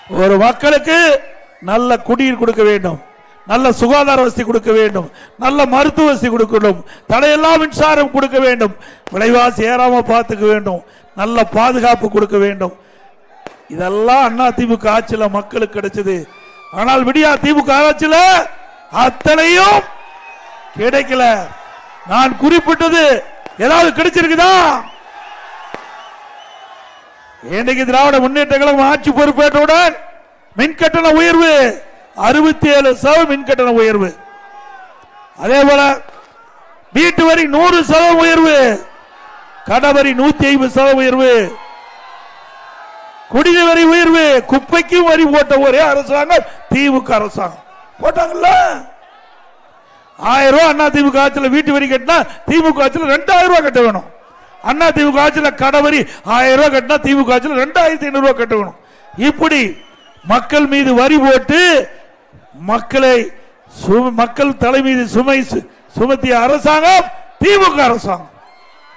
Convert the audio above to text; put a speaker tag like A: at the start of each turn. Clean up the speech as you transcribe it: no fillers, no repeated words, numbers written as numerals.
A: ஒரு மக்களுக்கு நல்ல குடிநீர் கொடுக்க வேண்டும், நல்ல சுகாதார வசதி கொடுக்க வேண்டும், நல்ல மருத்துவ வசதி கொடுக்கணும், தடையெல்லாம் மின்சாரம் கொடுக்க வேண்டும், விலைவாசி ஏறாம பார்த்துக்க வேண்டும், நல்ல பாதுகாப்பு கொடுக்க வேண்டும். இதெல்லாம் அண்ணா திமுக ஆட்சியில மக்களுக்கு கிடைச்சது. ஆனால் விடியா திமுக ஆட்சியில அத்தனையும் கிடைக்கல. நான் குறிப்பிட்டது ஏதாவது கிடைச்சிருக்குதா? இன்னைக்கு திராவிட முன்னேற்ற கழகம் ஆட்சி பொறுப்பேற்றவுடன் மின்கட்டண உயர்வு 67% மின்கட்டண உயர்வு, அதே போல வீட்டு வரி 100% உயர்வு, கடவரி 150% உயர்வு, குடிநீர் வரி உயர்வு, குப்பைக்கும் வரி போட்ட ஒரே அரசாங்கம் திமுக அரசாங்கம். போட்டாங்கல்ல 1000 ரூபாய் அண்ணா திமுக ஆட்சியில் வீட்டு வரி கட்டினா திமுக ஆட்சியில் 2000 ரூபாய் கட்ட வேணும். அண்ணா திமுக ஆட்சியில் கடவரி 1000 ரூபாய் கட்டினா திமுக ஆட்சியில் 2500 ரூபாய் கட்ட வேணும். இப்படி மக்கள் மீது வரி போட்டு மக்கள் தலை மீது சுமை சுமத்திய அரசாங்கம் திமுக அரசாங்கம்.